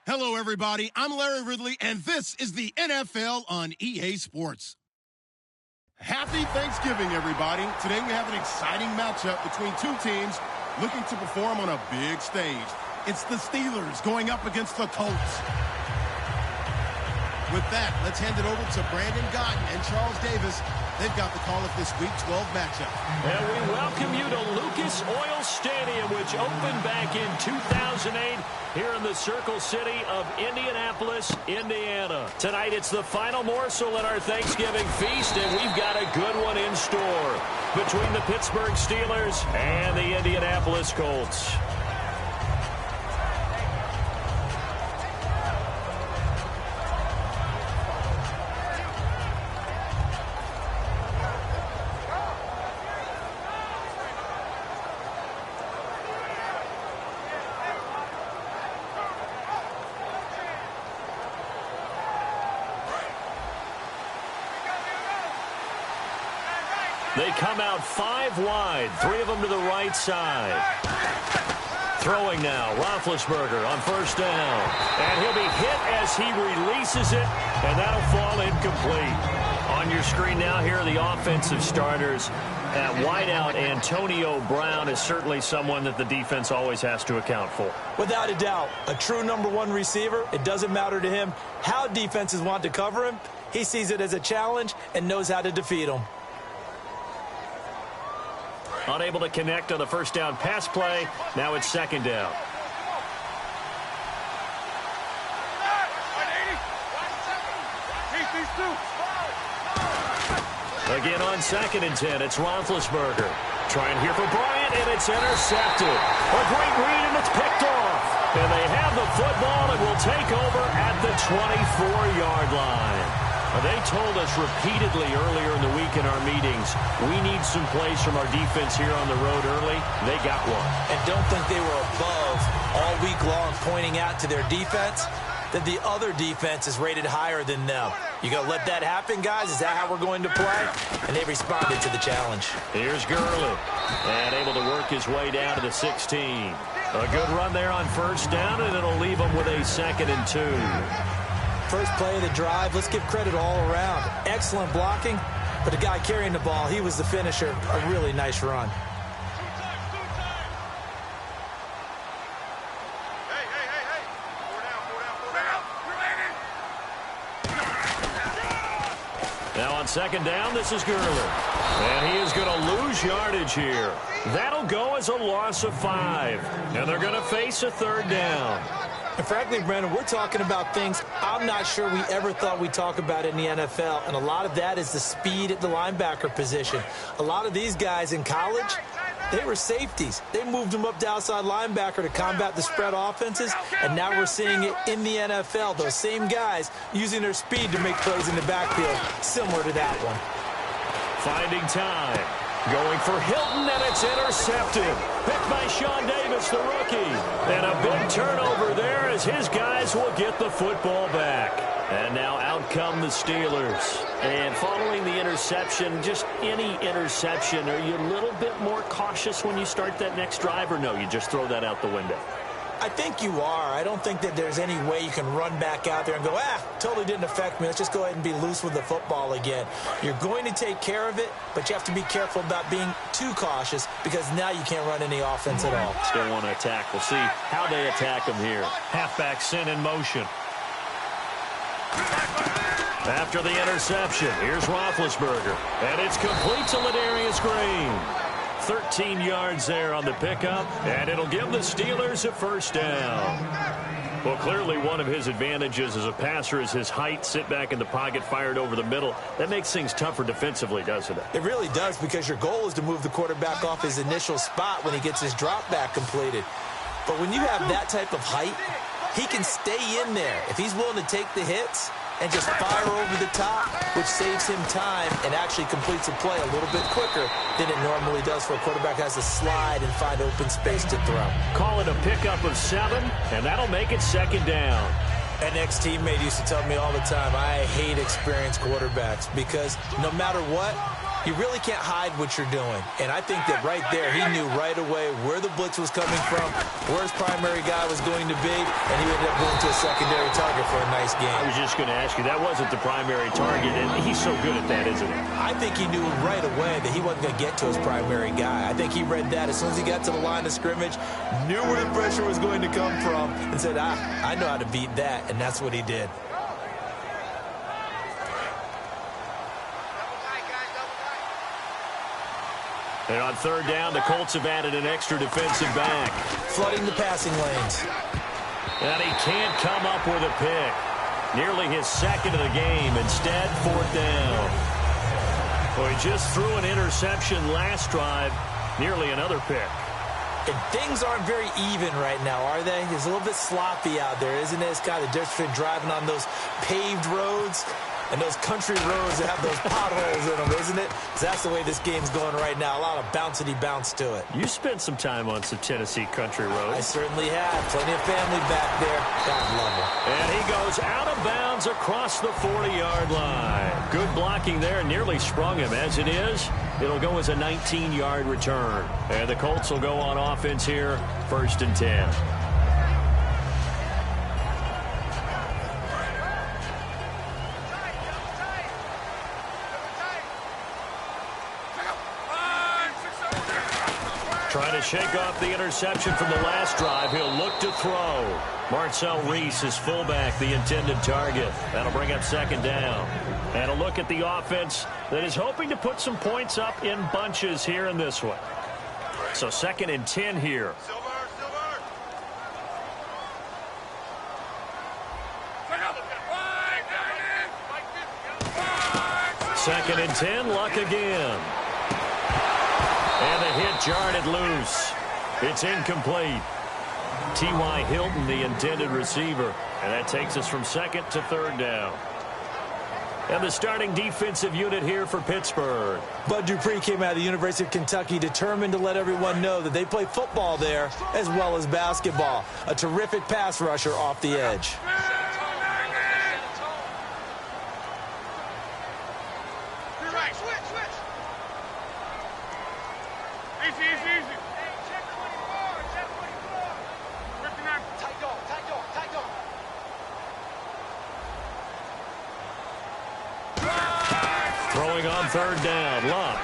Hello, everybody. I'm Larry Ridley, and this is the NFL on EA Sports. Happy Thanksgiving, everybody. Today we have an exciting matchup between two teams looking to perform on a big stage. It's the Steelers going up against the Colts. With that, let's hand it over to Brandon Gotton and Charles Davis. They've got the call of this Week 12 matchup. And we welcome you to Lucas Oil Stadium, which opened back in 2008 here in the Circle City of Indianapolis, Indiana. Tonight, it's the final morsel in our Thanksgiving feast, and we've got a good one in store between the Pittsburgh Steelers and the Indianapolis Colts. They come out 5 wide, 3 of them to the right side. Throwing now, Roethlisberger on first down. And he'll be hit as he releases it, and that'll fall incomplete. On your screen now, here are the offensive starters. At wideout, Antonio Brown is certainly someone that the defense always has to account for. Without a doubt, a true number 1 receiver. It doesn't matter to him how defenses want to cover him. He sees it as a challenge and knows how to defeat him. Unable to connect on the first down pass play. Now it's second down. Again on 2nd and 10, it's Roethlisberger. Trying here for Bryant, and it's intercepted. A great read, and it's picked off. And they have the football and will take over at the 24-yard line. They told us repeatedly earlier in the week in our meetings, we need some plays from our defense here on the road early. They got one. And don't think they were above all week long pointing out to their defense that the other defense is rated higher than them. You going to let that happen, guys? Is that how we're going to play? And they responded to the challenge. Here's Gurley. And able to work his way down to the 16. A good run there on first down, and it'll leave him with a 2nd and 2. First play of the drive, let's give credit all around. Excellent blocking, but the guy carrying the ball, he was the finisher. A really nice run. Now on 2nd down, this is Gurley. And he is going to lose yardage here. That'll go as a loss of 5. And they're going to face a 3rd down. And frankly, Brandon, we're talking about things I'm not sure we ever thought we'd talk about in the NFL, and a lot of that is the speed at the linebacker position. A lot of these guys in college, they were safeties. They moved them up to outside linebacker to combat the spread offenses, and now we're seeing it in the NFL. Those same guys using their speed to make plays in the backfield, similar to that one. Finding time. Going for Hilton, and it's intercepted. Picked by Sean Davis, the rookie. And a big turnover there as his guys will get the football back. And now out come the Steelers. And following the interception, just any interception, are you a little bit more cautious when you start that next drive, or no, you just throw that out the window? I think you are. I don't think that there's any way you can run back out there and go, totally didn't affect me. Let's just go ahead and be loose with the football again. You're going to take care of it, but you have to be careful about being too cautious because now you can't run any offense at all. Still want to attack. We'll see how they attack them here. Halfback sent in motion. After the interception, here's Roethlisberger. And it's complete to Ladarius Green. 13 yards there on the pickup, and it'll give the Steelers a 1st down. Well, clearly one of his advantages as a passer is his height, sit back in the pocket, fired over the middle. That makes things tougher defensively, doesn't it? It really does, because your goal is to move the quarterback off his initial spot when he gets his drop back completed. But when you have that type of height, he can stay in there. If he's willing to take the hits and just fire over the top, which saves him time and actually completes a play a little bit quicker than it normally does for a quarterback who has to slide and find open space to throw. Call it a pickup of 7, and that'll make it 2nd down. An ex-teammate used to tell me all the time, I hate experienced quarterbacks because no matter what, You really can't hide what you're doing. And I think that right there, he knew right away where the blitz was coming from, where his primary guy was going to be, and he ended up going to a secondary target for a nice game. I was just going to ask you, that wasn't the primary target, and he's so good at that, isn't he? I think he knew right away that he wasn't going to get to his primary guy. I think he read that as soon as he got to the line of scrimmage, knew where the pressure was going to come from, and said, I know how to beat that, and that's what he did. And on third down, the Colts have added an extra defensive back. Flooding the passing lanes. And he can't come up with a pick. Nearly his second of the game. Instead, fourth down. Well, he just threw an interception last drive. Nearly another pick. And things aren't very even right now, are they? It's a little bit sloppy out there, isn't it? It's kind of the difference between driving on those paved roads and those country roads that have those potholes in them, isn't it? 'Cause that's the way this game's going right now. A lot of bouncy-bounce to it. You spent some time on some Tennessee country roads. I certainly have. Plenty of family back there. God love them. And he goes out of bounds across the 40-yard line. Good blocking there. Nearly sprung him. As it is, it'll go as a 19-yard return. And the Colts will go on offense here, 1st and 10. Trying to shake off the interception from the last drive. He'll look to throw. Marcel Reese is fullback, the intended target. That'll bring up 2nd down. And a look at the offense that is hoping to put some points up in bunches here in this one. So 2nd and 10 here. Second and 10, Luck again. And the hit jarred it loose. It's incomplete. T.Y. Hilton, the intended receiver. And that takes us from 2nd to 3rd down. And the starting defensive unit here for Pittsburgh. Bud Dupree came out of the University of Kentucky determined to let everyone know that they play football there as well as basketball. A terrific pass rusher off the edge. Throwing on 3rd down, Luck.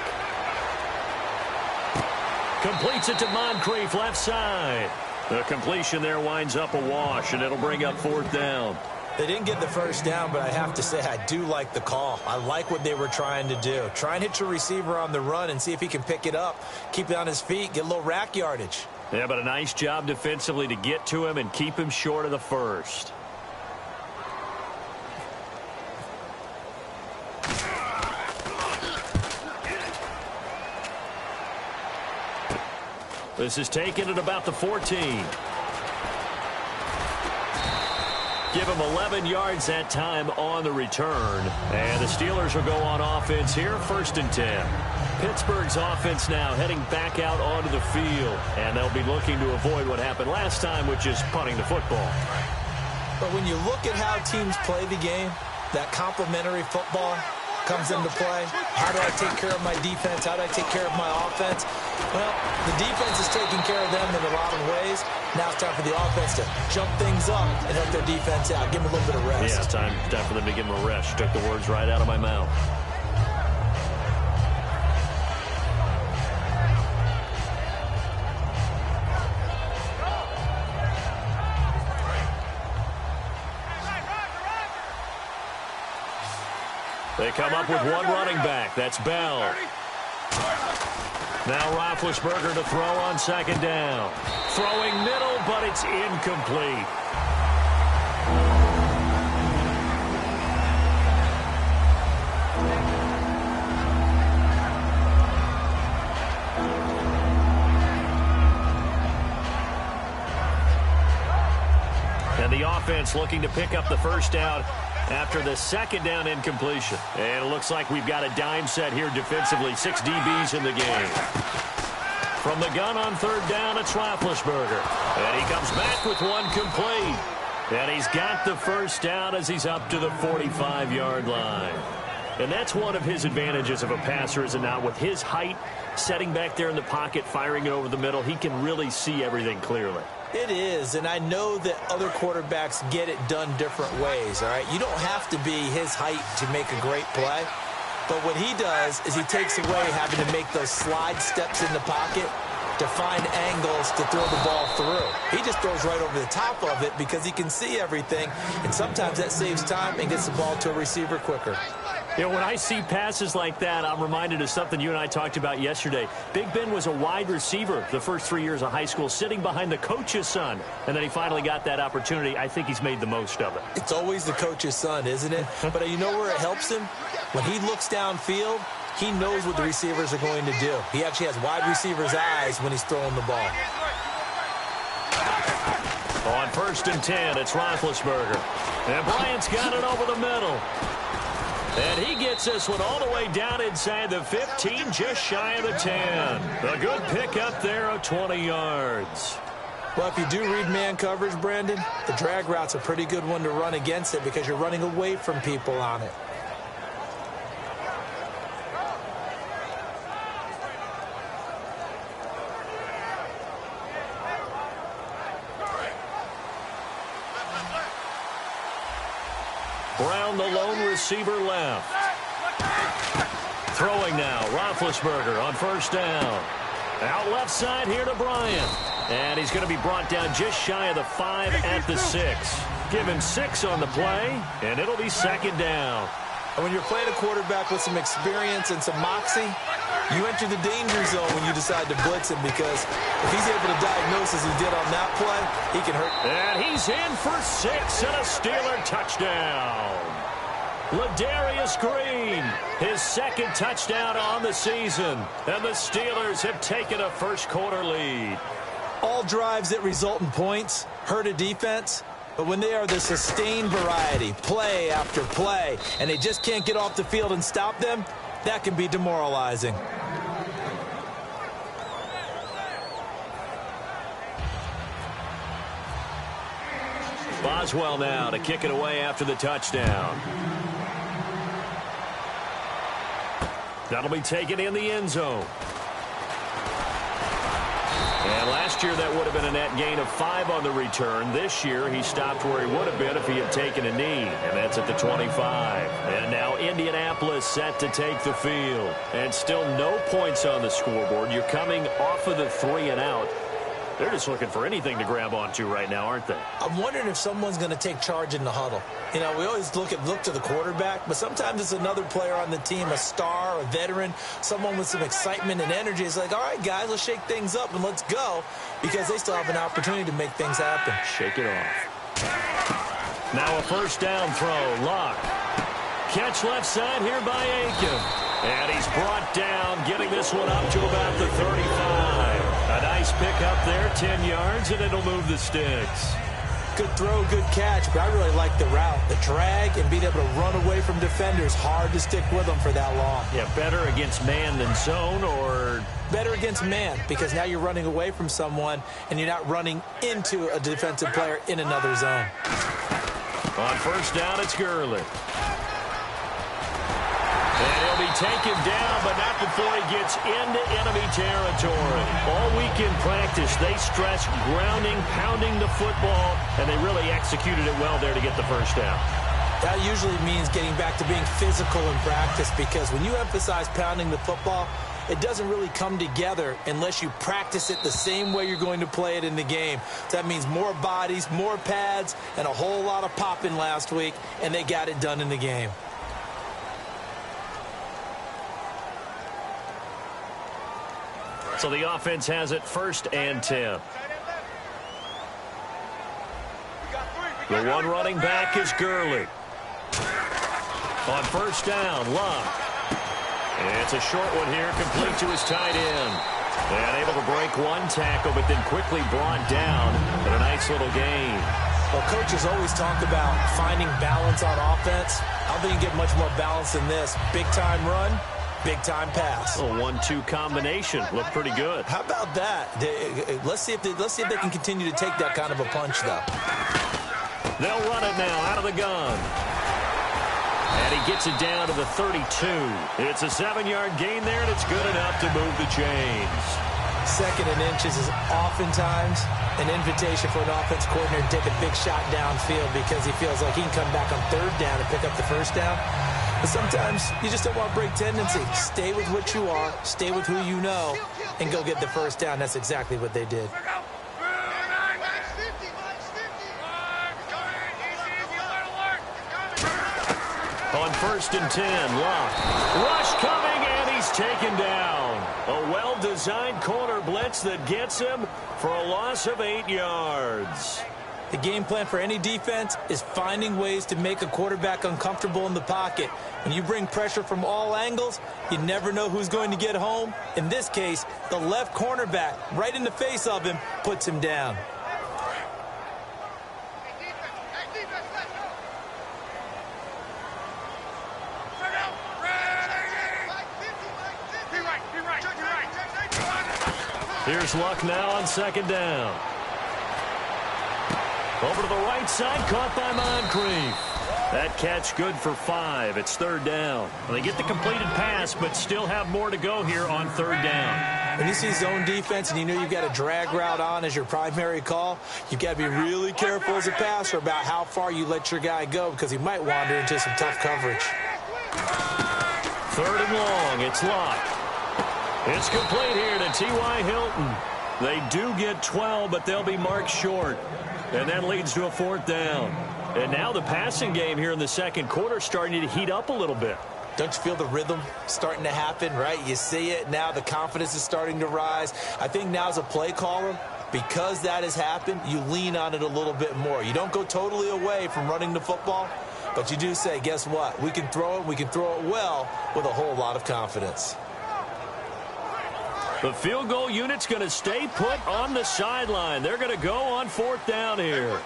Completes it to Moncrief, left side. The completion there winds up a wash, and it'll bring up 4th down. They didn't get the 1st down, but I have to say I do like the call. I like what they were trying to do. Try and hit your receiver on the run and see if he can pick it up. Keep it on his feet, get a little rack yardage. Yeah, but a nice job defensively to get to him and keep him short of the 1st. This is taken at about the 14. Give him 11 yards that time on the return. And the Steelers will go on offense here, 1st and 10. Pittsburgh's offense now heading back out onto the field. And they'll be looking to avoid what happened last time, which is punting the football. But when you look at how teams play the game, that complementary football comes into play. How do I take care of my defense? How do I take care of my offense? Well, the defense is taking care of them in a lot of ways. Now it's time for the offense to jump things up and help their defense out. Give them a little bit of rest. Yeah, it's time for them to give them a rest. You took the words right out of my mouth. They come up with one running back. That's Bell. Now Roethlisberger to throw on 2nd down. Throwing middle, but it's incomplete. And the offense looking to pick up the 1st down after the 2nd down incompletion. And it looks like we've got a dime set here defensively. 6 DBs in the game. From the gun on 3rd down, it's Roethlisberger. And he comes back with one complete. And he's got the 1st down as he's up to the 45-yard line. And that's one of his advantages of a passer, is it not? With his height, setting back there in the pocket, firing it over the middle, he can really see everything clearly. It is, and I know that other quarterbacks get it done different ways, all right? You don't have to be his height to make a great play, but what he does is he takes away having to make those slide steps in the pocket to find angles to throw the ball through. He just throws right over the top of it because he can see everything, and sometimes that saves time and gets the ball to a receiver quicker. You know, when I see passes like that, I'm reminded of something you and I talked about yesterday. Big Ben was a wide receiver the first 3 years of high school, sitting behind the coach's son, and then he finally got that opportunity. I think he's made the most of it. It's always the coach's son, isn't it? But you know where it helps him? When he looks downfield, he knows what the receivers are going to do. He actually has wide receivers' eyes when he's throwing the ball. On 1st and 10, it's Roethlisberger. And Bryant's got it over the middle. And he gets this one all the way down inside the 15, just shy of the 10. A good pickup there of 20 yards. Well, if you do read man coverage, Brandon, the drag route's a pretty good one to run against it because you're running away from people on it. Brown, the lone receiver, left. Throwing now, Roethlisberger on 1st down. Out left side here to Bryant. And he's going to be brought down just shy of the 5 at the 6. Give him 6 on the play, and it'll be 2nd down. And when you're playing a quarterback with some experience and some moxie, you enter the danger zone when you decide to blitz him, because if he's able to diagnose as he did on that play, he can hurt. And he's in for 6 and a Steeler touchdown. Ladarius Green, his 2nd touchdown on the season. And the Steelers have taken a first-quarter lead. All drives that result in points hurt a defense, but when they are the sustained variety, play after play, and they just can't get off the field and stop them, that can be demoralizing. Boswell now to kick it away after the touchdown. That'll be taken in the end zone. And last year that would have been a net gain of 5 on the return. This year he stopped where he would have been if he had taken a knee, and that's at the 25. And now Indianapolis set to take the field. And still no points on the scoreboard. You're coming off of the 3 and out. They're just looking for anything to grab onto right now, aren't they? I'm wondering if someone's going to take charge in the huddle. You know, we always look to the quarterback, but sometimes it's another player on the team, a star, a veteran, someone with some excitement and energy. It's like, all right, guys, let's shake things up and let's go, because they still have an opportunity to make things happen. Shake it off. Now a 1st down throw. Luck. Catch left side here by Aiken. And he's brought down, getting this one up to about the 35. A nice pick up there, 10 yards, and it'll move the sticks. Good throw, good catch, but I really like the route. The drag and being able to run away from defenders, hard to stick with them for that long. Yeah, better against man than zone, or? Better against man, because now you're running away from someone and you're not running into a defensive player in another zone. On 1st down, it's Gurley. And he'll be taken down, but not before he gets into enemy territory. All week in practice, they stress grounding, pounding the football, and they really executed it well there to get the 1st down. That usually means getting back to being physical in practice, because when you emphasize pounding the football, it doesn't really come together unless you practice it the same way you're going to play it in the game. So that means more bodies, more pads, and a whole lot of popping last week, and they got it done in the game. So the offense has it 1st and 10. The one running back is Gurley. On 1st down, Luck. And it's a short one here, complete to his tight end. And able to break one tackle, but then quickly brought down at a nice little gain. Well, coaches always talk about finding balance on offense. I don't think you get much more balance than this. Big-time run, big-time pass. A 1-2 combination. Looked pretty good. How about that? Let's see if they can continue to take that kind of a punch, though. They'll run it now out of the gun. And he gets it down to the 32. It's a 7-yard gain there, and it's good enough to move the chains. 2nd and inches is oftentimes an invitation for an offense coordinator to take a big shot downfield because he feels like he can come back on 3rd down and pick up the 1st down. But sometimes you just don't want to break tendency. Stay with what you are, stay with who you know, and go get the 1st down. That's exactly what they did. On 1st and 10, Locke. Rush coming, and he's taken down. A well-designed corner blitz that gets him for a loss of 8 yards. The game plan for any defense is finding ways to make a quarterback uncomfortable in the pocket. When you bring pressure from all angles, you never know who's going to get home. In this case, the left cornerback, right in the face of him, puts him down. Here's Luck now on 2nd down. Over to the right side, caught by Moncrief. That catch good for 5. It's 3rd down. They get the completed pass, but still have more to go here on 3rd down. When you see zone defense and you know you've got a drag route on as your primary call, you've got to be really careful as a passer about how far you let your guy go because he might wander into some tough coverage. 3rd and long, it's Locke. It's complete here to T.Y. Hilton. They do get 12, but they'll be marked short. And that leads to a 4th down. And now the passing game here in the 2nd quarter starting to heat up a little bit. Don't you feel the rhythm starting to happen, right? You see it now. The confidence is starting to rise. I think now as a play caller, because that has happened, you lean on it a little bit more. You don't go totally away from running the football, but you do say, guess what? We can throw it. We can throw it well with a whole lot of confidence. The field goal unit's going to stay put on the sideline. They're going to go on 4th down here.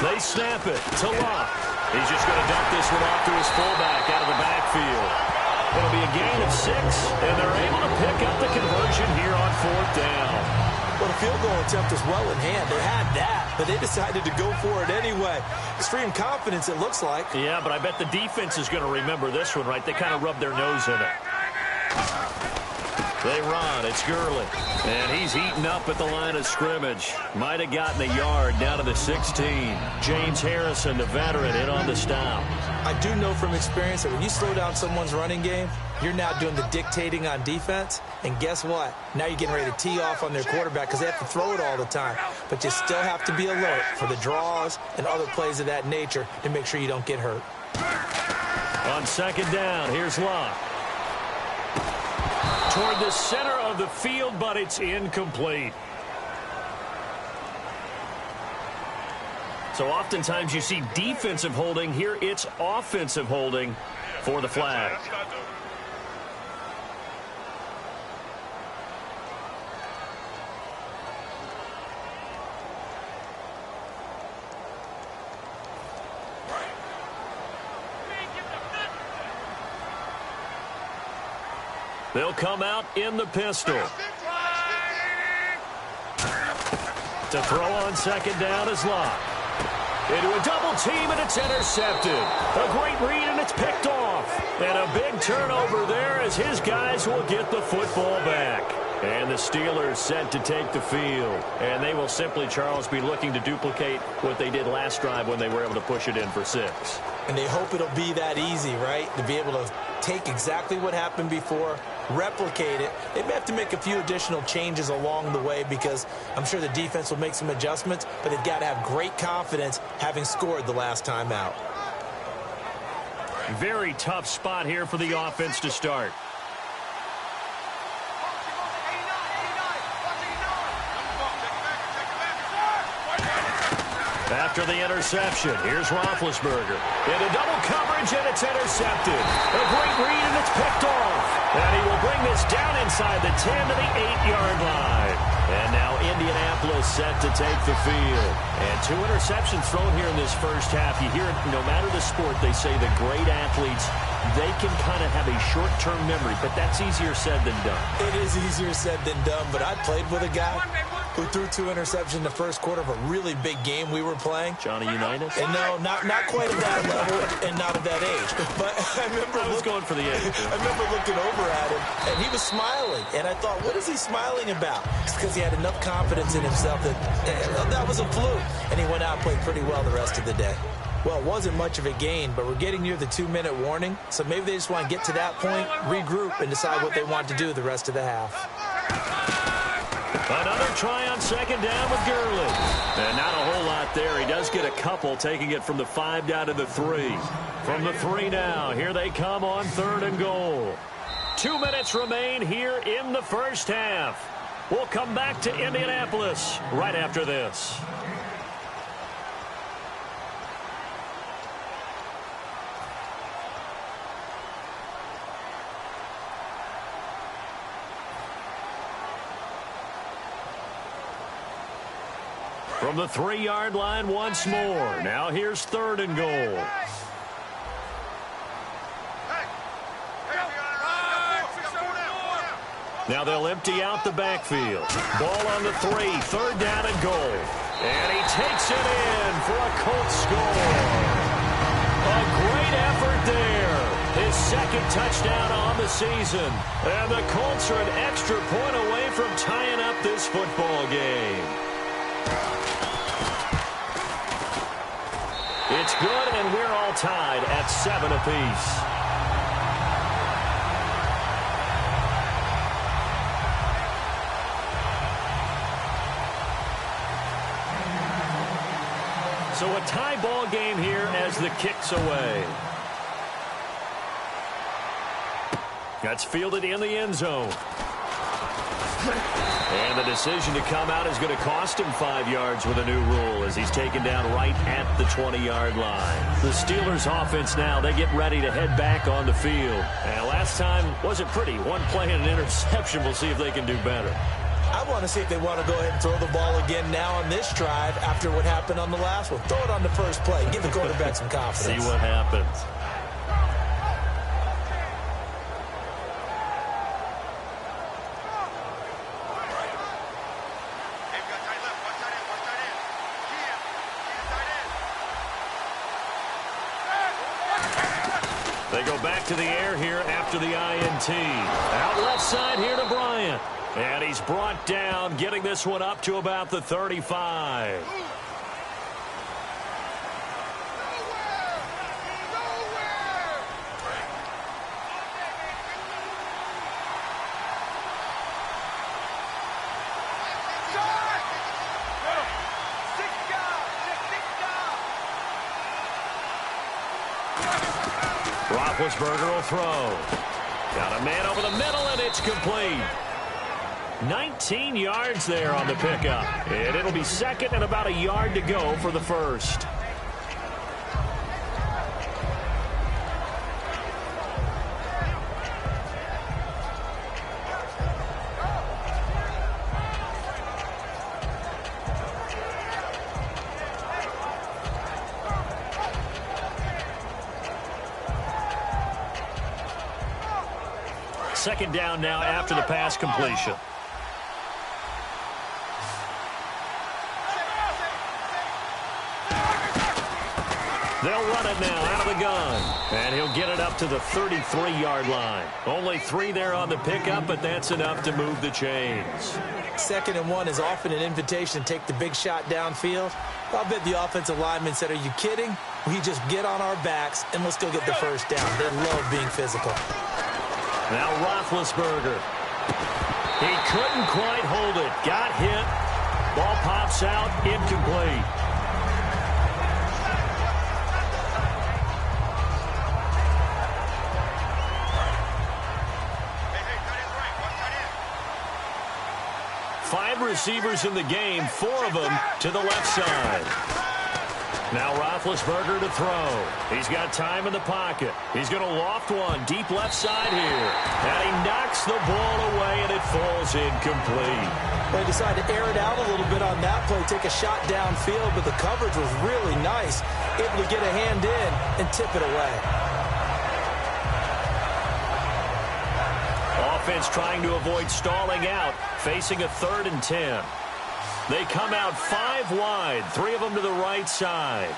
They snap it to Locke. He's just going to dump this one off to his fullback out of the backfield. It'll be a gain of 6, and they're able to pick up the conversion here on 4th down. Well, the field goal attempt was well in hand. They had that, but they decided to go for it anyway. Extreme confidence, it looks like. Yeah, but I bet the defense is going to remember this one, right? They kind of rubbed their nose in it. They run. It's Gurley. And he's eaten up at the line of scrimmage. Might have gotten a yard down to the 16. James Harrison, the veteran, in on the stop. I do know from experience that when you slow down someone's running game, you're now doing the dictating on defense. And guess what? Now you're getting ready to tee off on their quarterback because they have to throw it all the time. But you still have to be alert for the draws and other plays of that nature to make sure you don't get hurt. On 2nd down, here's Locke. Toward the center of the field, but it's incomplete. So oftentimes you see defensive holding. Here it's offensive holding for the flag. They'll come out in the pistol. To throw on 2nd down is Locke. Into a double team, and it's intercepted. A great read, and it's picked off. And a big turnover there as his guys will get the football back. And the Steelers set to take the field. And they will simply, Charles, be looking to duplicate what they did last drive when they were able to push it in for 6. And they hope it'll be that easy, right? To be able to take exactly what happened before, replicate it. They may have to make a few additional changes along the way because I'm sure the defense will make some adjustments, but they've got to have great confidence having scored the last time out. Very tough spot here for the offense to start. After the interception, here's Roethlisberger. Into double coverage, and it's intercepted. A great read, and it's picked off. And he will bring this down inside the 10 to the 8-yard line. And now Indianapolis set to take the field. And 2 interceptions thrown here in this first half. You hear it, no matter the sport, they say the great athletes, they can kind of have a short-term memory, but that's easier said than done. It is easier said than done, but I played with a guy who threw 2 interceptions in the first quarter of a really big game we were playing. Johnny Unitas? And no, not quite at that level and not at that age. But I was going for the age. I remember looking over at him, and he was smiling. And I thought, what is he smiling about? It's because he had enough confidence in himself that was a fluke. And he went out and played pretty well the rest of the day. Well, it wasn't much of a gain, but we're getting near the 2-minute warning. So maybe they just want to get to that point, regroup, and decide what they want to do the rest of the half. Another try on second down with Gurley. And not a whole lot there. He does get a couple, taking it from the 5 down to the 3. From the 3 now, here they come on 3rd and goal. 2 minutes remain here in the first half. We'll come back to Indianapolis right after this. From the 3-yard line once more. Now here's 3rd and goal. Now they'll empty out the backfield. Ball on the 3, 3rd down and goal. And he takes it in for a Colts score. A great effort there. His 2nd touchdown on the season. And the Colts are an extra point away from tying up this football game. It's good, and we're all tied at 7 apiece. So a tie ball game here as the kick's away. That's fielded in the end zone. And the decision to come out is going to cost him 5 yards with a new rule as he's taken down right at the 20-yard line. The Steelers offense now, they get ready to head back on the field. And last time wasn't pretty. One play and an interception. We'll see if they can do better. I want to see if they want to go ahead and throw the ball again now on this drive after what happened on the last one. Throw it on the first play. Give the quarterback some confidence. See what happens. They go back to the air here after the INT. Out left side here to Bryant. And he's brought down, getting this one up to about the 35. Roethlisberger will throw. Got a man over the middle, and it's complete. 19 yards there on the pickup. And it'll be 2nd and about a yard to go for the first. Second down now after the pass completion. They'll run it now out of the gun. And he'll get it up to the 33-yard line. Only 3 there on the pickup, but that's enough to move the chains. 2nd and 1 is often an invitation to take the big shot downfield. I'll bet the offensive lineman said, are you kidding? We just get on our backs and let's go get the first down. They love being physical. Now Roethlisberger. He couldn't quite hold it. Got hit. Ball pops out. Incomplete. Five receivers in the game, 4 of them to the left side. Now Roethlisberger to throw. He's got time in the pocket. He's going to loft one deep left side here. And he knocks the ball away, and it falls incomplete. They decided to air it out a little bit on that play, take a shot downfield, but the coverage was really nice. Able to get a hand in and tip it away. Offense trying to avoid stalling out, facing a 3rd and 10. They come out 5 wide, 3 of them to the right side.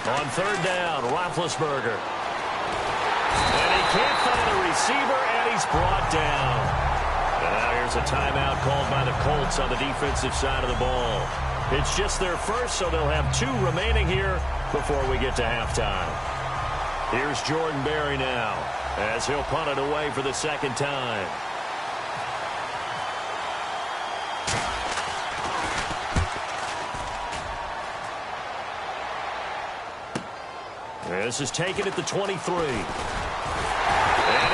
On third down, Roethlisberger. And he can't find a receiver, and he's brought down. And now here's a timeout called by the Colts on the defensive side of the ball. It's just their first, so they'll have 2 remaining here before we get to halftime. Here's Jordan Berry now, as he'll punt it away for the second time. This is taken at the 23. And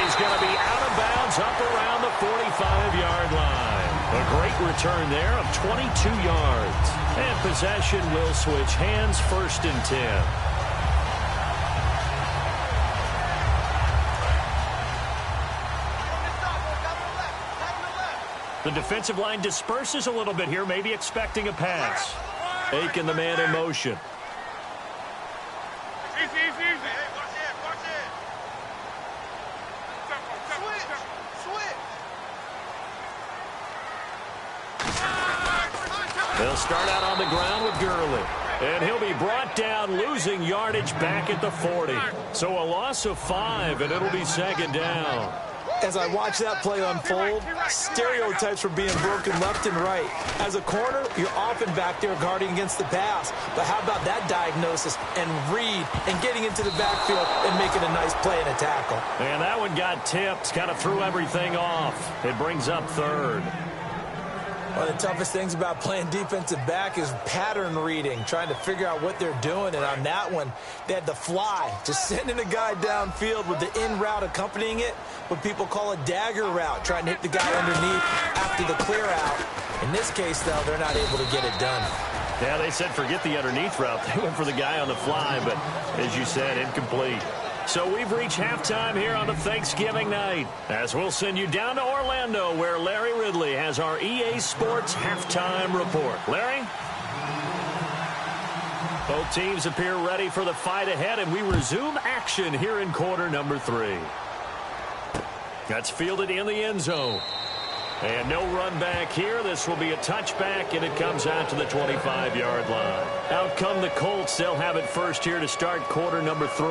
he's going to be out of bounds up around the 45-yard line. A great return there of 22 yards. And possession will switch hands, 1st and 10. The defensive line disperses a little bit here, maybe expecting a pass. Aiken, the man in motion. They'll start out on the ground with Gurley. And he'll be brought down, losing yardage back at the 40. So a loss of 5, and it'll be 2nd down. As I watch that play unfold, stereotypes were being broken left and right. As a corner, you're often back there guarding against the pass. But how about that diagnosis and read and getting into the backfield and making a nice play and a tackle? And that one got tipped, kind of threw everything off. It brings up 3rd. One of the toughest things about playing defensive back is pattern reading, trying to figure out what they're doing. And on that one, they had the fly, just sending a guy downfield with the in route accompanying it, what people call a dagger route, trying to hit the guy underneath after the clear out. In this case, though, they're not able to get it done. Yeah, they said forget the underneath route. They went for the guy on the fly, but as you said, incomplete. So we've reached halftime here on a Thanksgiving night, as we'll send you down to Orlando, where Larry Ridley has our EA Sports halftime report. Larry? Both teams appear ready for the fight ahead, and we resume action here in quarter number 3. That's fielded in the end zone. And no run back here. This will be a touchback, and it comes out to the 25-yard line. Out come the Colts. They'll have it first here to start quarter number 3.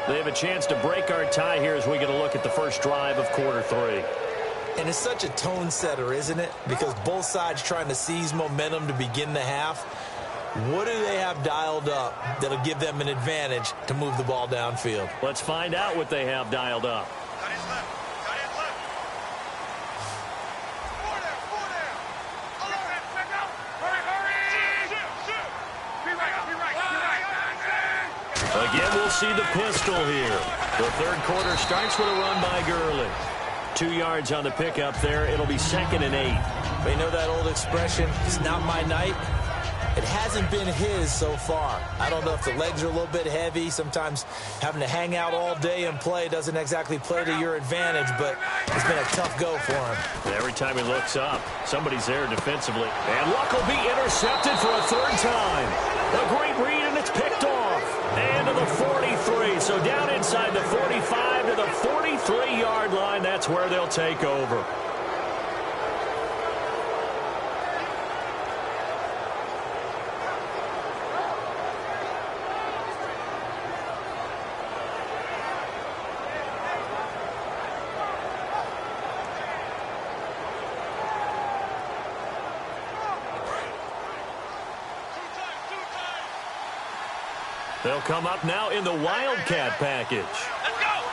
They have a chance to break our tie here as we get a look at the first drive of quarter 3. And it's such a tone setter, isn't it? Because both sides trying to seize momentum to begin the half. What do they have dialed up that'll give them an advantage to move the ball downfield? Let's find out what they have dialed up. Again, we'll see the pistol here. The third quarter starts with a run by Gurley. 2 yards on the pickup there. It'll be 2nd and 8. But you know that old expression, it's not my night? It hasn't been his so far. I don't know if the legs are a little bit heavy. Sometimes having to hang out all day and play doesn't exactly play to your advantage, but it's been a tough go for him. And every time he looks up, somebody's there defensively. And Luck will be intercepted for a 3rd time. A great read, and it's picked off. And to the 43. So down inside the 45 to the 43-yard line. That's where they'll take over. They'll come up now in the Wildcat package. Let's go!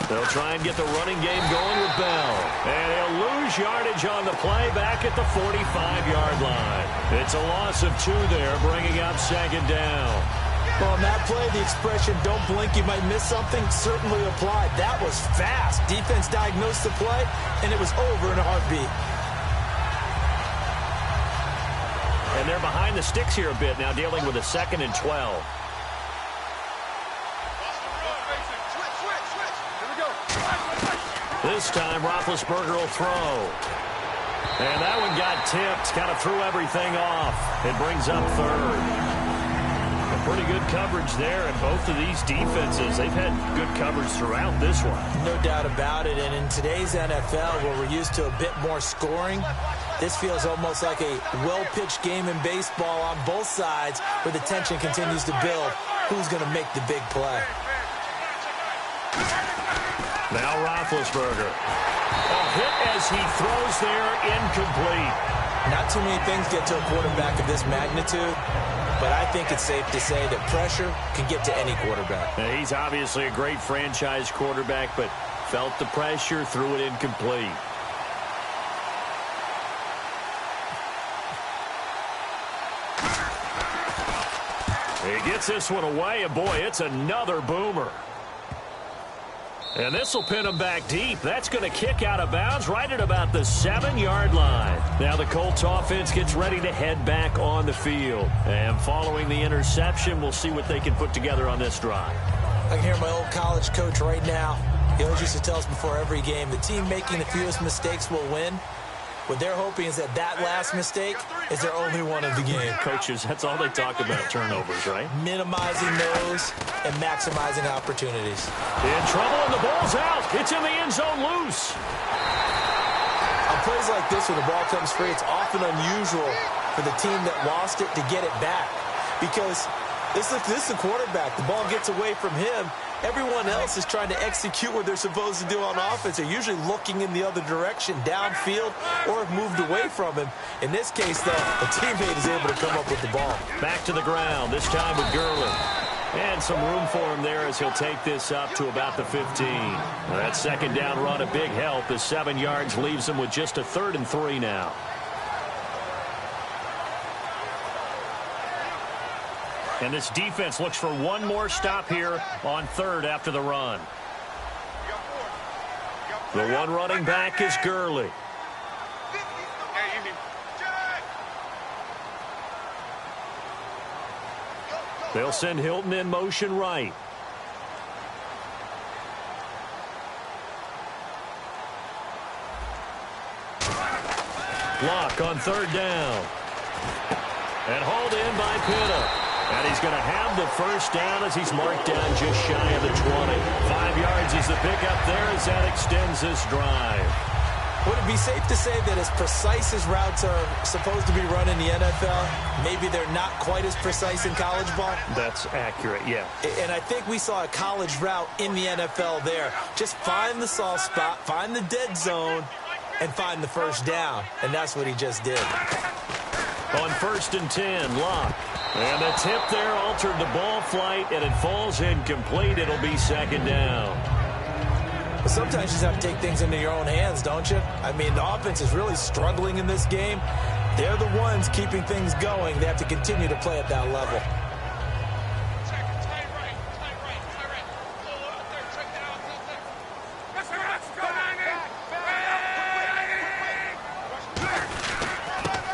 They'll try and get the running game going with Bell. And he'll lose yardage on the play back at the 45-yard line. It's a loss of 2 there, bringing up 2nd down. Well, on that play, the expression, don't blink, you might miss something, certainly applied. That was fast. Defense diagnosed the play, and it was over in a heartbeat. And they're behind the sticks here a bit now, dealing with a 2nd and 12. This time, Roethlisberger will throw. And that one got tipped, kind of threw everything off. It brings up 3rd. Pretty good coverage there, and both of these defenses, they've had good coverage throughout this one. No doubt about it, and in today's NFL, where we're used to a bit more scoring, this feels almost like a well-pitched game in baseball on both sides where the tension continues to build. Who's going to make the big play? Now Roethlisberger. A hit as he throws there, incomplete. Not too many things get to a quarterback of this magnitude, but I think it's safe to say that pressure can get to any quarterback. Now, he's obviously a great franchise quarterback, but felt the pressure, threw it incomplete. He gets this one away, and boy, it's another boomer. And this will pin him back deep. That's going to kick out of bounds right at about the 7-yard line. Now the Colts offense gets ready to head back on the field. And following the interception, we'll see what they can put together on this drive. I can hear my old college coach right now. He always used to tell us before every game, the team making the fewest mistakes will win. What they're hoping is that last mistake is their only one of the game. Coaches, that's all they talk about, turnovers, right? Minimizing those and maximizing opportunities. In trouble, and the ball's out. It's in the end zone loose. On plays like this, when the ball comes free, it's often unusual for the team that lost it to get it back. Because this is the quarterback. The ball gets away from him. Everyone else is trying to execute what they're supposed to do on offense. They're usually looking in the other direction, downfield, or have moved away from him. In this case, though, a teammate is able to come up with the ball. Back to the ground, this time with Gurley. And some room for him there as he'll take this up to about the 15. That second down run, a big help. The 7 yards leaves him with just a 3rd and 3 now. And this defense looks for one more stop here on 3rd after the run. The one running back is Gurley. They'll send Hilton in motion right. Block on 3rd down. And hauled in by Pitta. And he's going to have the first down as he's marked down just shy of the 20. 5 yards is the pickup there as that extends this drive. Would it be safe to say that as precise as routes are supposed to be run in the NFL, maybe they're not quite as precise in college ball? That's accurate, yeah. And I think we saw a college route in the NFL there. Just find the soft spot, find the dead zone, and find the first down. And that's what he just did. On 1st and 10, Locke. And the tip there altered the ball flight, and it falls incomplete. It'll be 2nd down. But sometimes you just have to take things into your own hands, don't you? I mean, the offense is really struggling in this game. They're the ones keeping things going. They have to continue to play at that level.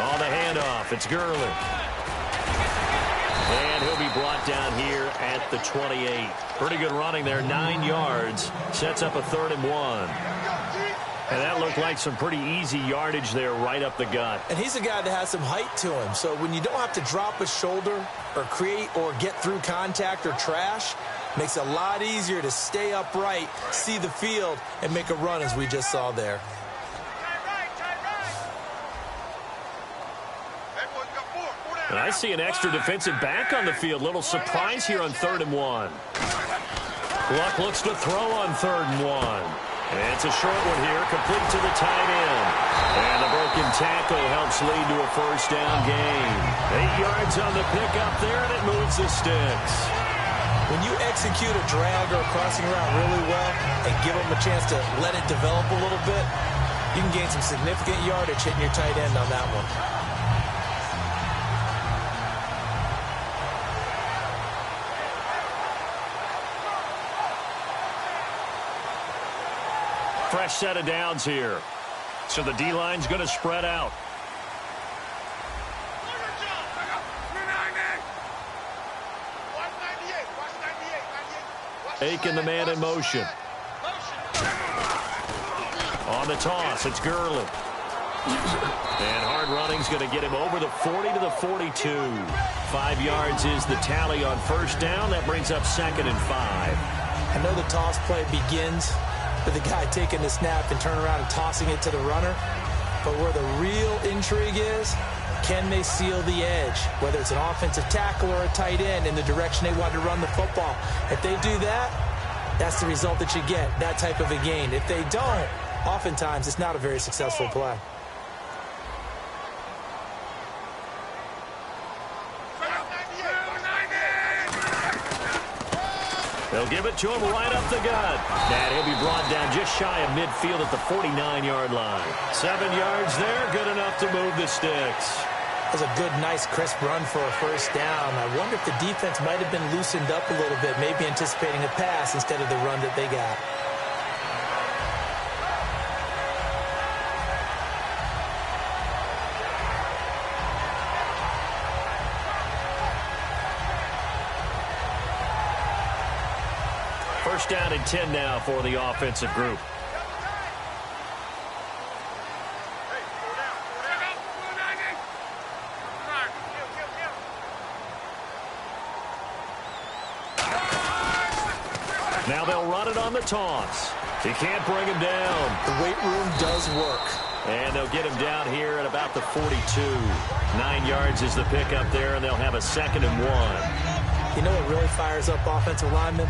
On the handoff, it's Gurley. And he'll be brought down here at the 28. Pretty good running there, 9 yards. Sets up a 3rd and 1. And that looked like some pretty easy yardage there right up the gut. And he's a guy that has some height to him. So when you don't have to drop a shoulder or create or get through contact or trash, makes it a lot easier to stay upright, see the field, and make a run as we just saw there. And I see an extra defensive back on the field. Little surprise here on 3rd and 1. Luck looks to throw on 3rd and 1. And it's a short one here, complete to the tight end. And the broken tackle helps lead to a first down gain. 8 yards on the pickup there, and it moves the sticks. When you execute a drag or a crossing route really well and give them a chance to let it develop a little bit, you can gain some significant yardage hitting your tight end on that one. Fresh set of downs here. So the D-line's going to spread out. Aiken, the man in motion. On the toss, it's Gurley. And hard running's going to get him over the 40 to the 42. 5 yards is the tally on first down. That brings up 2nd and 5. I know the toss play begins with the guy taking the snap and turning around and tossing it to the runner. But where the real intrigue is, can they seal the edge, whether it's an offensive tackle or a tight end, in the direction they want to run the football? If they do that, that's the result that you get, that type of a gain. If they don't, oftentimes it's not a very successful play. They'll give it to him right up the gut. And he'll be brought down just shy of midfield at the 49-yard line. 7 yards there, good enough to move the sticks. That was a good, nice, crisp run for a first down. I wonder if the defense might have been loosened up a little bit, maybe anticipating a pass instead of the run that they got. First down and 10 now for the offensive group. Now they'll run it on the toss. He can't bring him down. The weight room does work. And they'll get him down here at about the 42. 9 yards is the pickup there, and they'll have a 2nd and 1. You know what really fires up offensive linemen?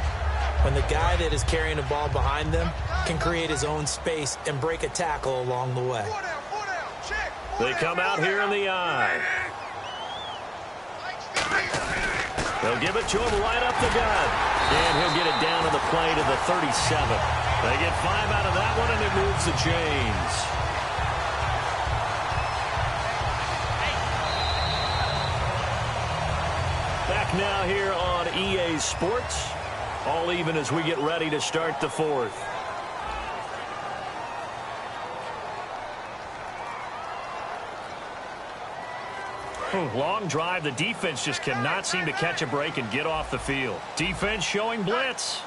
When the guy that is carrying the ball behind them can create his own space and break a tackle along the way. They come out here in the eye. They'll give it to him right up the gut. And he'll get it down to the play to the 37. They get 5 out of that one, and it moves the chains. Back now here on EA Sports. All even as we get ready to start the 4th. Long drive. The defense just cannot seem to catch a break and get off the field. Defense showing blitz.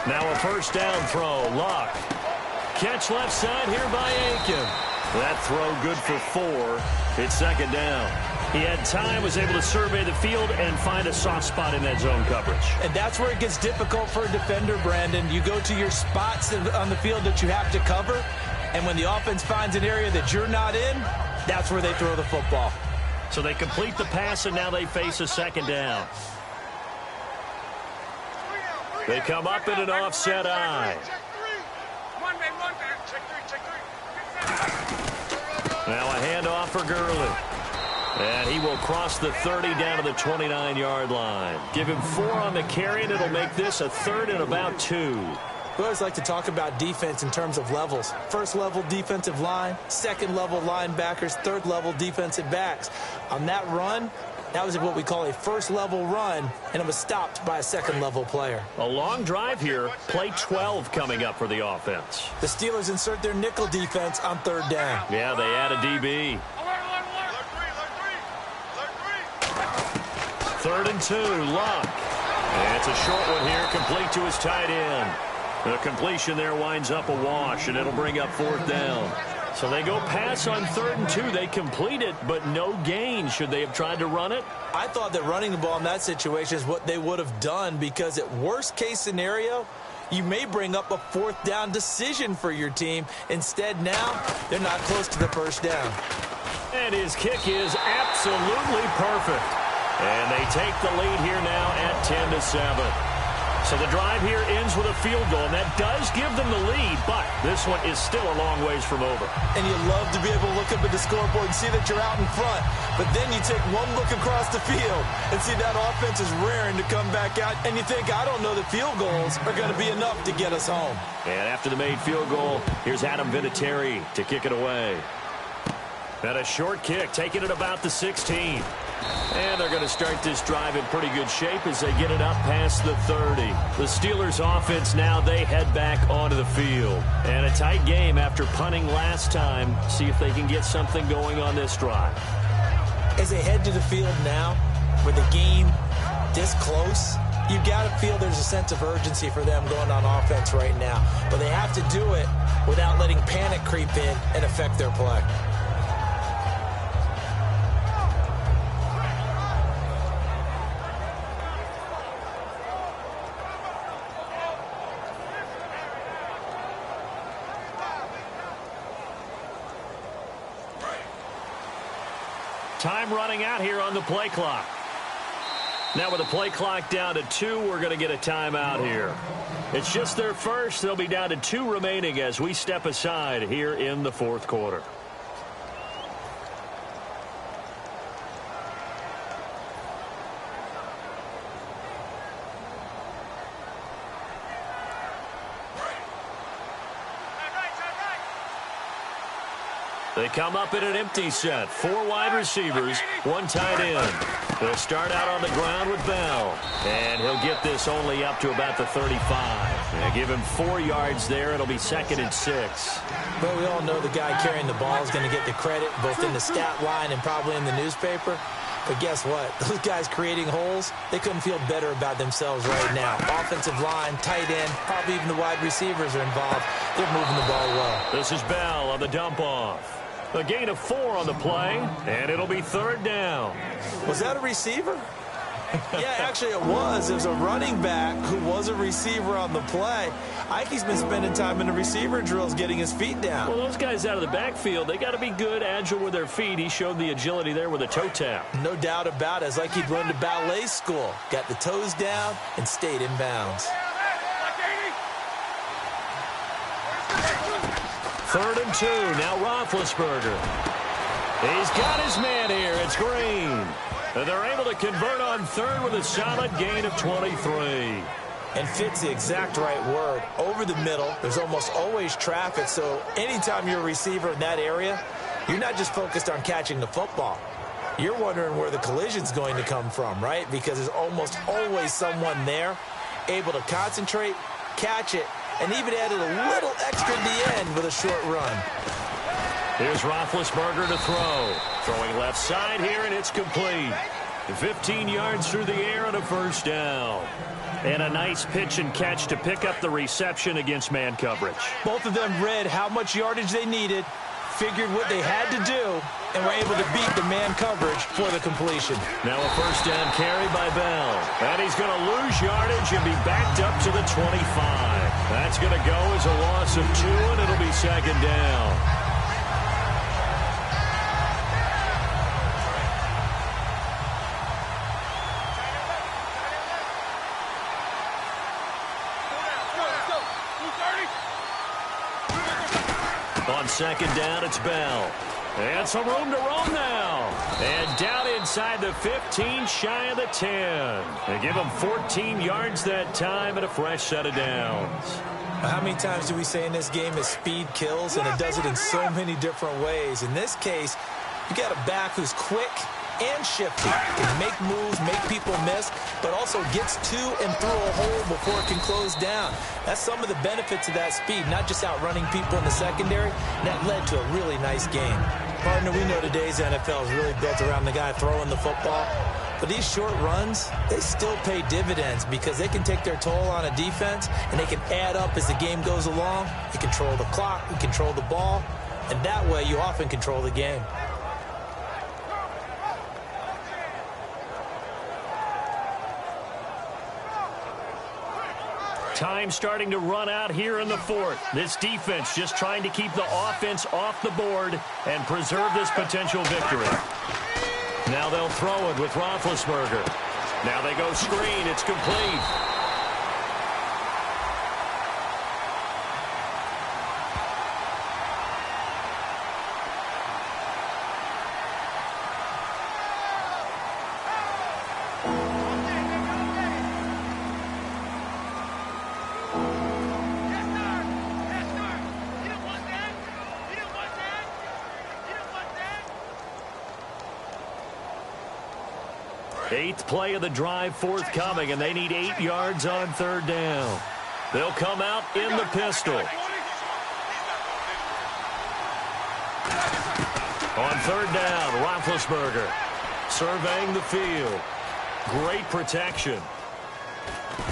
Now a first down throw. Luck. Catch left side here by Aiken. That throw good for 4. It's 2nd down. He had time, was able to survey the field and find a soft spot in that zone coverage. And that's where it gets difficult for a defender, Brandon. You go to your spots on the field that you have to cover, and when the offense finds an area that you're not in, that's where they throw the football. So they complete the pass, and now they face a 2nd down. They come up in an offset eye. Now a handoff for Gurley. And he will cross the 30 down to the 29-yard line. Give him 4 on the carry, and it'll make this a 3rd and about 2. We always like to talk about defense in terms of levels. First-level defensive line, second-level linebackers, third-level defensive backs. On that run, that was what we call a first-level run, and it was stopped by a second-level player. A long drive here. Play 12 coming up for the offense. The Steelers insert their nickel defense on 3rd down. Yeah, they add a DB. 3rd and 2, Luck. And it's a short one here, complete to his tight end. The completion there winds up a wash, and it'll bring up 4th down. So they go pass on 3rd and 2. They complete it, but no gain. Should they have tried to run it? I thought that running the ball in that situation is what they would have done, because at worst-case scenario, you may bring up a 4th down decision for your team. Instead, now, they're not close to the 1st down. And his kick is absolutely perfect. And they take the lead here now at 10-7. So the drive here ends with a field goal, and that does give them the lead, but this one is still a long ways from over. And you love to be able to look up at the scoreboard and see that you're out in front, but then you take one look across the field and see that offense is raring to come back out, and you think, I don't know that field goals are going to be enough to get us home. And after the made field goal, here's Adam Vinatieri to kick it away. And a short kick, taking it about the 16. And they're going to start this drive in pretty good shape as they get it up past the 30. The Steelers offense now, they head back onto the field. And a tight game after punting last time. See if they can get something going on this drive. As they head to the field now, with the game this close, you got to feel there's a sense of urgency for them going on offense right now. But they have to do it without letting panic creep in and affect their play. Time running out here on the play clock. Now with the play clock down to 2, we're going to get a timeout here. It's just their first. They'll be down to 2 remaining as we step aside here in the fourth quarter. They come up in an empty set. 4 wide receivers, 1 tight end. They'll start out on the ground with Bell. And he'll get this only up to about the 35. And give him 4 yards there. It'll be 2nd and 6. Well, we all know the guy carrying the ball is going to get the credit, both in the stat line and probably in the newspaper. But guess what? Those guys creating holes, they couldn't feel better about themselves right now. Offensive line, tight end, probably even the wide receivers are involved. They're moving the ball well. This is Bell on the dump-off. A gain of 4 on the play, and it'll be 3rd down. Was that a receiver? Yeah, actually it was. It was a running back who was a receiver on the play. Ike's been spending time in the receiver drills getting his feet down. Well, those guys out of the backfield, they got to be good, agile with their feet. He showed the agility there with a toe tap. No doubt about it. It's like he'd learned to ballet school. Got the toes down and stayed in bounds. 3rd and 2. Now Roethlisberger. He's got his man here. It's Green. And they're able to convert on 3rd with a solid gain of 23. And fits the exact right word. Over the middle, there's almost always traffic, so anytime you're a receiver in that area, you're not just focused on catching the football. You're wondering where the collision's going to come from, right? Because there's almost always someone there able to concentrate, catch it, and even added a little extra at the end with a short run. Here's Roethlisberger to throw. Throwing left side here, and it's complete. 15 yards through the air and a 1st down. And a nice pitch and catch to pick up the reception against man coverage. Both of them read how much yardage they needed, figured what they had to do, and were able to beat the man coverage for the completion. Now a 1st down carry by Bell. And he's going to lose yardage and be backed up to the 25. That's going to go as a loss of 2, and it'll be 2nd down. On 2nd down, it's Bell. And some room to roam now. And down inside the 15, shy of the 10. And give him 14 yards that time and a fresh set of downs. How many times do we say in this game that speed kills, and it does it in so many different ways? In this case, you got a back who's quick and shifty, can make moves, make people miss, but also gets to and through a hole before it can close down. That's some of the benefits of that speed, not just outrunning people in the secondary. That led to a really nice game. Partner, we know today's NFL is really built around the guy throwing the football, but these short runs, they still pay dividends because they can take their toll on a defense, and they can add up as the game goes along. You control the clock, you control the ball, and that way you often control the game. Time starting to run out here in the 4th. This defense just trying to keep the offense off the board and preserve this potential victory. Now they'll throw it with Roethlisberger. Now they go screen. It's complete. Eighth play of the drive forthcoming, and they need 8 yards on 3rd down. They'll come out in the pistol. On 3rd down, Roethlisberger surveying the field. Great protection.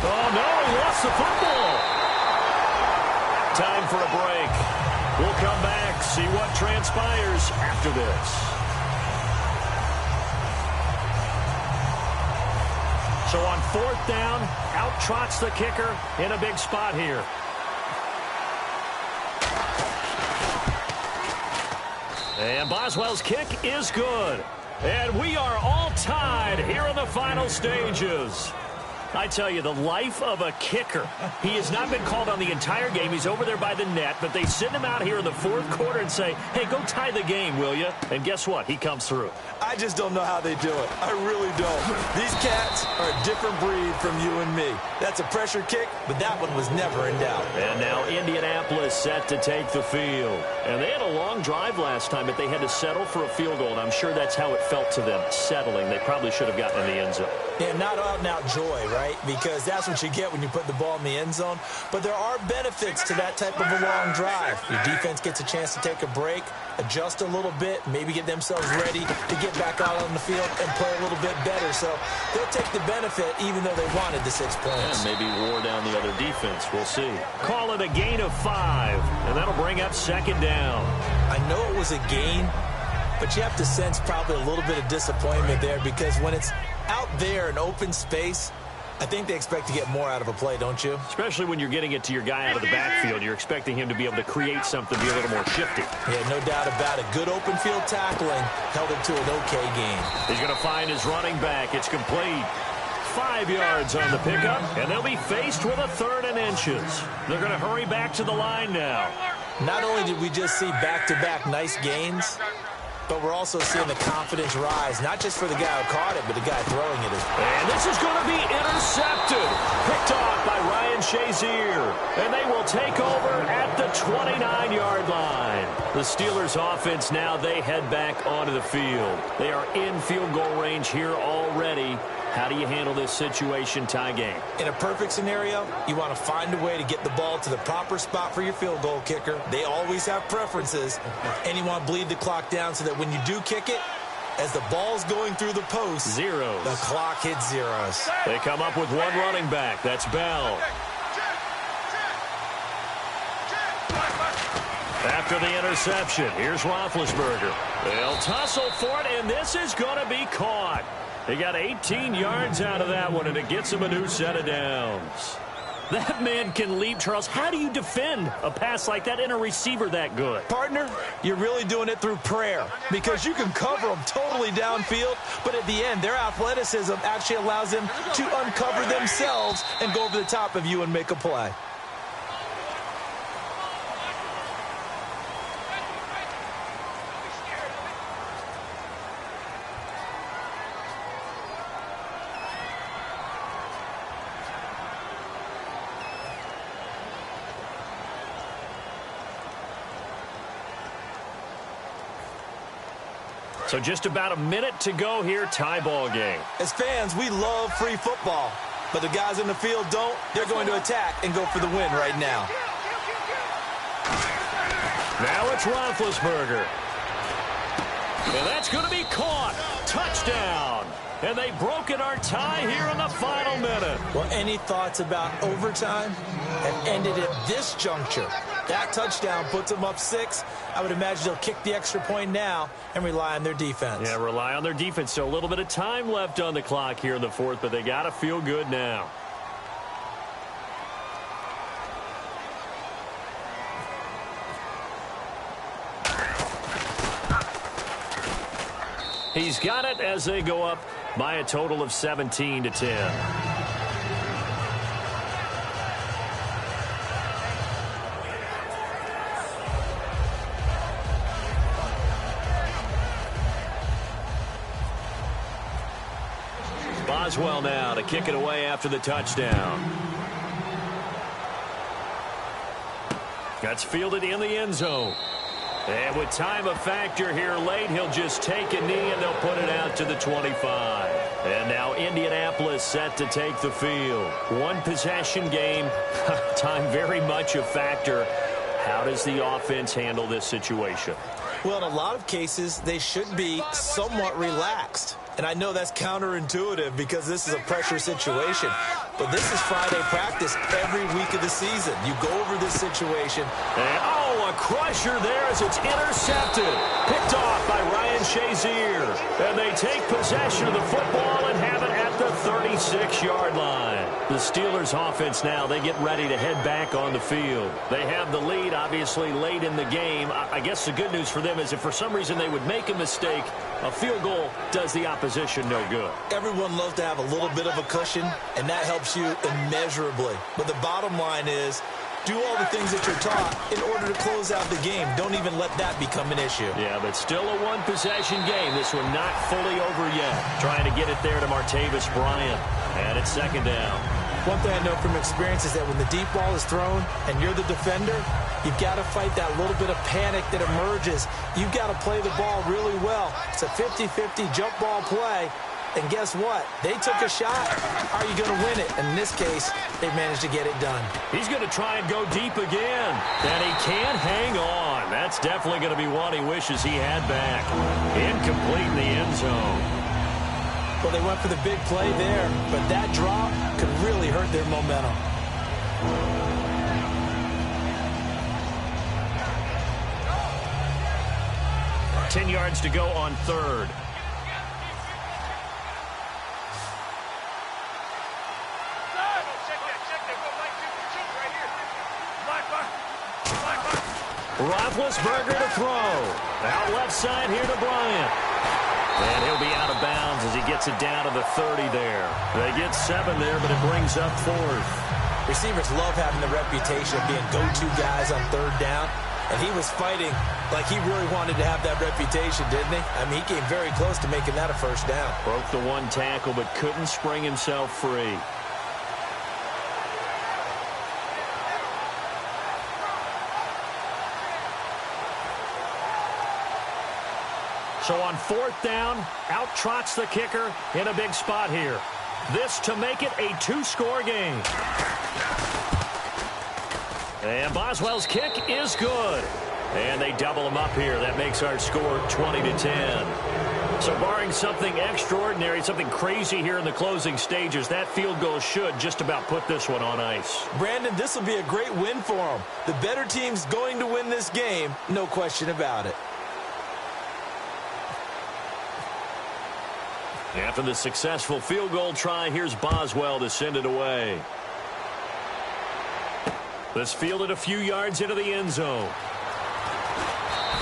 Oh, no, he lost the football. Time for a break. We'll come back, see what transpires after this. So on 4th down, out trots the kicker in a big spot here. And Boswell's kick is good. And we are all tied here in the final stages. I tell you, the life of a kicker. He has not been called on the entire game. He's over there by the net, but they send him out here in the 4th quarter and say, hey, go tie the game, will you? And guess what? He comes through. I just don't know how they do it. I really don't. These cats are a different breed from you and me. That's a pressure kick, but that one was never in doubt. And now Indianapolis set to take the field. And they had a long drive last time, but they had to settle for a field goal, and I'm sure that's how it felt to them, settling. They probably should have gotten in the end zone. Yeah, not out-and-out joy, right? Because that's what you get when you put the ball in the end zone. But there are benefits to that type of a long drive. Your defense gets a chance to take a break, adjust a little bit, maybe get themselves ready to get back out on the field and play a little bit better. So they'll take the benefit even though they wanted the 6 points. And maybe wore down the other defense. We'll see. Call it a gain of 5, and that'll bring up 2nd down. I know it was a gain, but you have to sense probably a little bit of disappointment there because when it's out there in open space, I think they expect to get more out of a play, don't you? Especially when you're getting it to your guy out of the backfield. You're expecting him to be able to create something, be a little more shifty. Yeah, no doubt about it. Good open field tackling held it to an okay game. He's going to find his running back. It's complete. 5 yards on the pickup, and they'll be faced with a 3rd and inches. They're going to hurry back to the line now. Not only did we just see back-to-back nice gains, but we're also seeing the confidence rise, not just for the guy who caught it, but the guy throwing it as well. And this is going to be intercepted. Picked off by Ryan Shazier. And they will take over at the 29-yard line. The Steelers' offense now, they head back onto the field. They are in field goal range here already. How do you handle this situation, tie game? In a perfect scenario, you want to find a way to get the ball to the proper spot for your field goal kicker. They always have preferences, and you want to bleed the clock down so that when you do kick it, as the ball's going through the post, zeros. The clock hits zeros. They come up with one running back. That's Bell. After the interception, here's Roethlisberger. They'll tussle for it, and this is going to be caught. They got 18 yards out of that one, and it gets them a new set of downs. That man can leap, Charles. How do you defend a pass like that and a receiver that good? Partner, you're really doing it through prayer because you can cover them totally downfield, but at the end, their athleticism actually allows them to uncover themselves and go over the top of you and make a play. So just about a minute to go here, tie ball game. As fans, we love free football, but the guys in the field don't. They're going to attack and go for the win right now. Now it's Roethlisberger. And that's going to be caught. Touchdown. And they've broken our tie here in the final minute. Well, any thoughts about overtime have ended at this juncture. That touchdown puts them up 6. I would imagine they'll kick the extra point now and rely on their defense. Yeah, rely on their defense. So a little bit of time left on the clock here in the 4th, but they got to feel good now. He's got it as they go up by a total of 17-10. Boswell now to kick it away after the touchdown. That's fielded in the end zone. And with time a factor here late, he'll just take a knee and they'll put it out to the 25. And now Indianapolis set to take the field. One possession game. Time very much a factor. How does the offense handle this situation? Well, in a lot of cases, they should be somewhat relaxed. And I know that's counterintuitive because this is a pressure situation. but this is Friday practice every week of the season. You go over this situation. And, a crusher there as it's intercepted. Picked off by Ryan Shazier. And they take possession of the football and have it at the 36-yard line. The Steelers offense now, they get ready to head back on the field. They have the lead, obviously, late in the game. I guess the good news for them is if for some reason they would make a mistake, a field goal does the opposition no good. Everyone loves to have a little bit of a cushion, and that helps you immeasurably. But the bottom line is, do all the things that you're taught in order to close out the game. Don't even let that become an issue. Yeah, but still a one-possession game. This one not fully over yet. Trying to get it there to Martavis Bryant. And it's second down. One thing I know from experience is that when the deep ball is thrown and you're the defender, you've got to fight that little bit of panic that emerges. You've got to play the ball really well. It's a 50-50 jump ball play. And guess what? They took a shot. Are you going to win it? And in this case, they managed to get it done. He's going to try and go deep again. And he can't hang on. That's definitely going to be one he wishes he had back. Incomplete in the end zone. Well, they went for the big play there, but that drop could really hurt their momentum. $10 yards to go on third. Roethlisberger to throw. Out left side here to Bryant. And he'll be out of bounds as he gets it down to the 30 there. They get 7 there, but it brings up fourth. Receivers love having the reputation of being go-to guys on third down. And he was fighting like he really wanted to have that reputation, didn't he? I mean, he came very close to making that a first down. Broke the one tackle, but couldn't spring himself free. So on fourth down, out trots the kicker in a big spot here. This to make it a 2-score game. And Boswell's kick is good. And they double him up here. That makes our score 20-10. So barring something extraordinary, something crazy here in the closing stages, that field goal should just about put this one on ice. Brandon, this will be a great win for them. The better team's going to win this game, no question about it. After the successful field goal try, here's Boswell to send it away. This fielded a few yards into the end zone.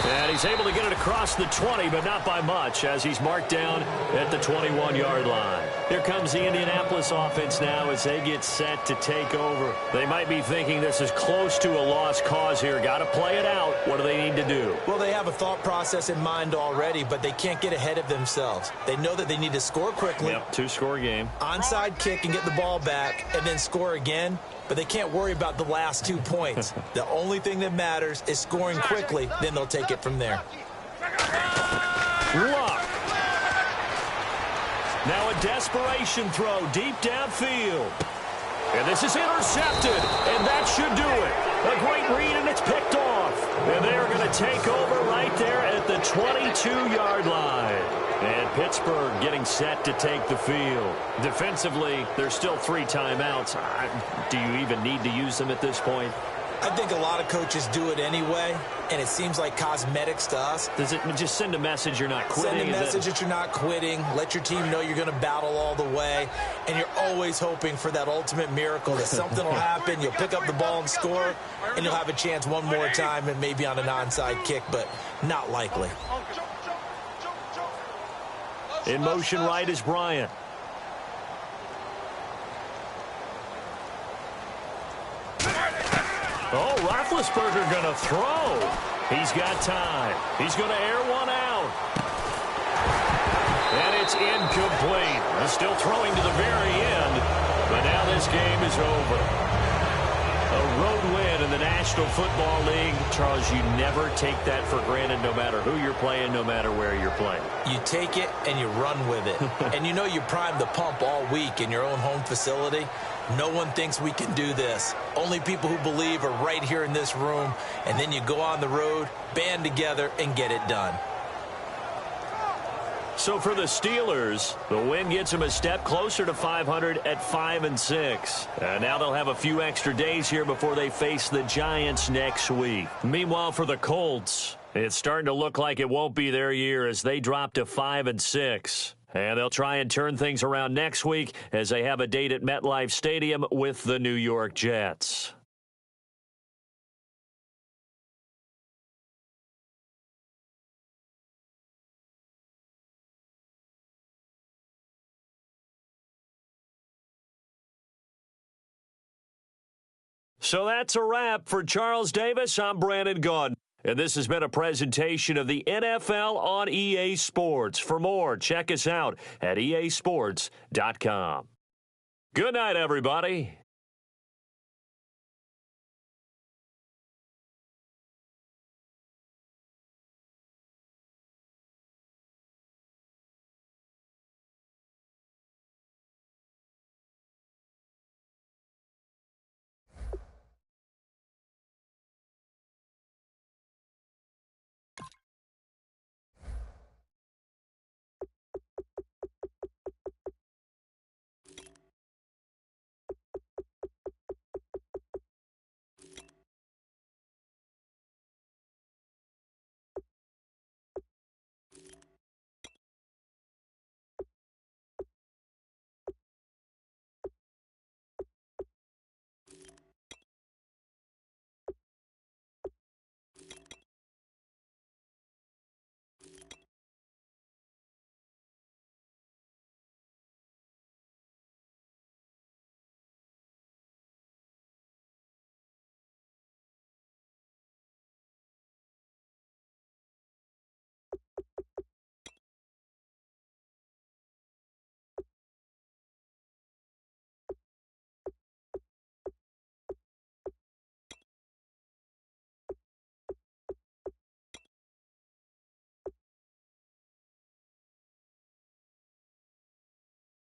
And he's able to get it across the 20, but not by much, as he's marked down at the 21-yard line. Here comes the Indianapolis offense now as they get set to take over. They might be thinking this is close to a lost cause here. Got to play it out. What do they need to do? Well, they have a thought process in mind already, but they can't get ahead of themselves. They know that they need to score quickly. Yep, 2-score game. Onside kick and get the ball back and then score again. But they can't worry about the last 2 points. The only thing that matters is scoring quickly. Then they'll take it from there. Luck. Now a desperation throw deep downfield. And this is intercepted. And that should do it. A great read, and it's picked off. And they are going to take over right there at the 22-yard line. And Pittsburgh getting set to take the field. Defensively, there's still 3 timeouts. Do you even need to use them at this point? I think a lot of coaches do it anyway, and it seems like cosmetics to us. Does it just send a message you're not quitting? Send a message that you're not quitting. Let your team know you're going to battle all the way, and you're always hoping for that ultimate miracle that something will happen. You'll pick up the ball and score, and you'll have a chance one more time and maybe on an onside kick, but not likely. In motion right is Bryant. Oh, Roethlisberger going to throw. He's got time. He's going to air one out. And it's incomplete. He's still throwing to the very end. But now this game is over. A road win in the National Football League. Charles, you never take that for granted no matter who you're playing, no matter where you're playing. You take it and you run with it. And you know you primed the pump all week in your own home facility. No one thinks we can do this. Only people who believe are right here in this room. And then you go on the road, band together, and get it done. So for the Steelers, the win gets them a step closer to 500 at 5-6. And now they'll have a few extra days here before they face the Giants next week. Meanwhile, for the Colts, it's starting to look like it won't be their year as they drop to 5-6. And they'll try and turn things around next week as they have a date at MetLife Stadium with the New York Jets. So that's a wrap. For Charles Davis, I'm Brandon Gaudin. And this has been a presentation of the NFL on EA Sports. For more, check us out at easports.com. Good night, everybody.